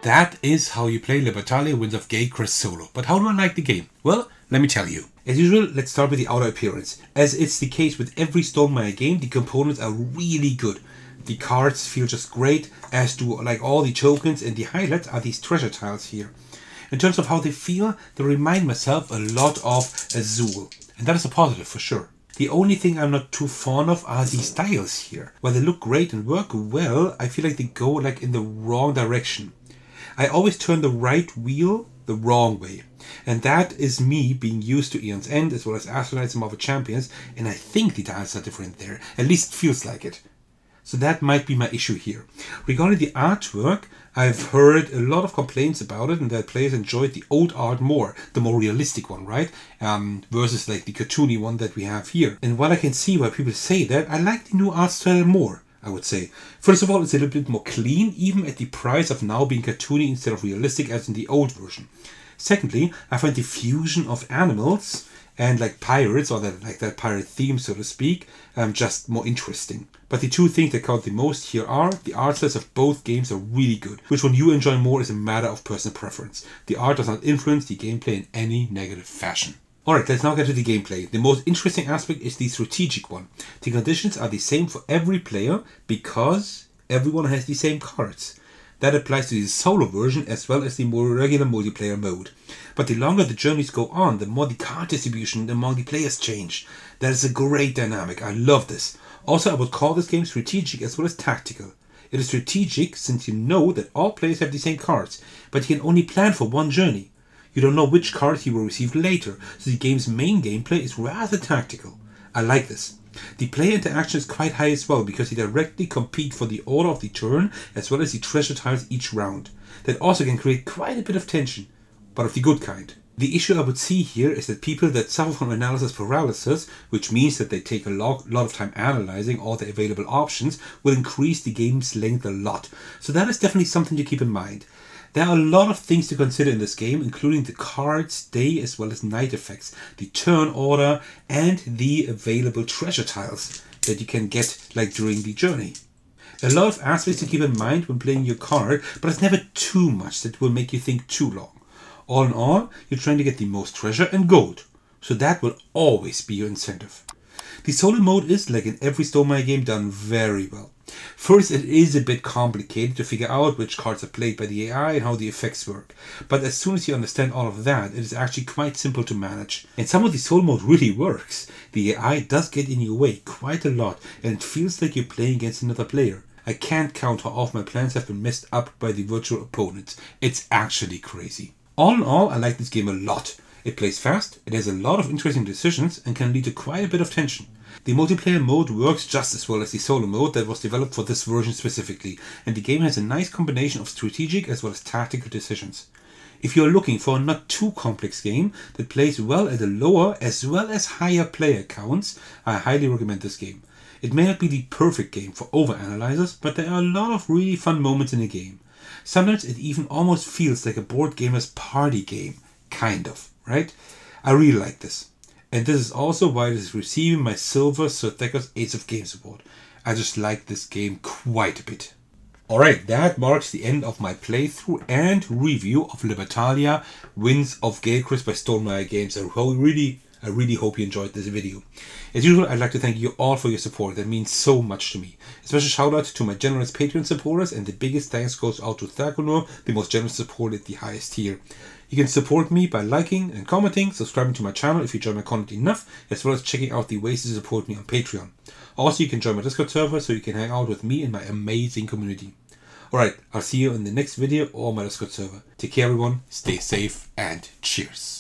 That is how you play Libertalia Winds of Galecrest solo. But how do I like the game? Well, let me tell you. As usual, let's start with the outer appearance. As it's the case with every Stonemaier game, the components are really good. The cards feel just great, as do like all the tokens, and the highlights are these treasure tiles here. In terms of how they feel, they remind myself a lot of Azul, and that is a positive for sure. The only thing I'm not too fond of are these tiles here. While they look great and work well, I feel like they go like in the wrong direction. I always turn the right wheel the wrong way. And that is me being used to Eon's End as well as Astronauts and Marvel Champions, and I think the tiles are different there. At least it feels like it. So that might be my issue here. Regarding the artwork, I've heard a lot of complaints about it and that players enjoyed the old art more, the more realistic one, right? Versus like the cartoony one that we have here. And while I can see why people say that, I like the new art style more, I would say. First of all, it's a little bit more clean, even at the price of now being cartoony instead of realistic as in the old version. Secondly, I find the fusion of animals and like pirates, or that pirate theme, so to speak, just more interesting. But the two things that count the most here are the art styles of both games are really good. Which one you enjoy more is a matter of personal preference. The art does not influence the gameplay in any negative fashion. Alright, let's now get to the gameplay. The most interesting aspect is the strategic one. The conditions are the same for every player because everyone has the same cards. That applies to the solo version as well as the more regular multiplayer mode. But the longer the journeys go on, the more the card distribution among the players change. That is a great dynamic. I love this. Also, I would call this game strategic as well as tactical. It is strategic since you know that all players have the same cards, but you can only plan for one journey. You don't know which cards you will receive later, so the game's main gameplay is rather tactical. I like this. The player interaction is quite high as well because you directly compete for the order of the turn as well as the treasure tiles each round. That also can create quite a bit of tension, but of the good kind. The issue I would see here is that people that suffer from analysis paralysis, which means that they take a lot of time analyzing all the available options, will increase the game's length a lot. So that is definitely something to keep in mind. There are a lot of things to consider in this game, including the cards, day as well as night effects, the turn order, and the available treasure tiles that you can get like during the journey. A lot of aspects to keep in mind when playing your card, but it's never too much that will make you think too long. All in all, you're trying to get the most treasure and gold, so that will always be your incentive. The solo mode is, like in every Stonemaier game, done very well. First, it is a bit complicated to figure out which cards are played by the AI and how the effects work. But as soon as you understand all of that, it is actually quite simple to manage. And some of the solo mode really works. The AI does get in your way quite a lot and it feels like you're playing against another player. I can't count how often my plans have been messed up by the virtual opponents. It's actually crazy. All in all, I like this game a lot. It plays fast, it has a lot of interesting decisions and can lead to quite a bit of tension. The multiplayer mode works just as well as the solo mode that was developed for this version specifically, and the game has a nice combination of strategic as well as tactical decisions. If you are looking for a not too complex game that plays well at a lower as well as higher player counts, I highly recommend this game. It may not be the perfect game for overanalyzers, but there are a lot of really fun moments in the game. Sometimes it even almost feels like a board gamer's party game, kind of, right? I really like this. And this is also why it is receiving my silver Sir Thecos Ace of Games award. I just like this game quite a bit. Alright, that marks the end of my playthrough and review of Libertalia Winds of Galecrest by Stonemaier Games. I really hope you enjoyed this video. As usual, I'd like to thank you all for your support. That means so much to me. A special shout out to my generous Patreon supporters, and the biggest thanks goes out to Thecos, the most generous supporter at the highest tier. You can support me by liking and commenting, subscribing to my channel if you enjoy my content enough, as well as checking out the ways to support me on Patreon. Also, you can join my Discord server so you can hang out with me and my amazing community. Alright, I'll see you in the next video or my Discord server. Take care everyone, stay safe, and cheers.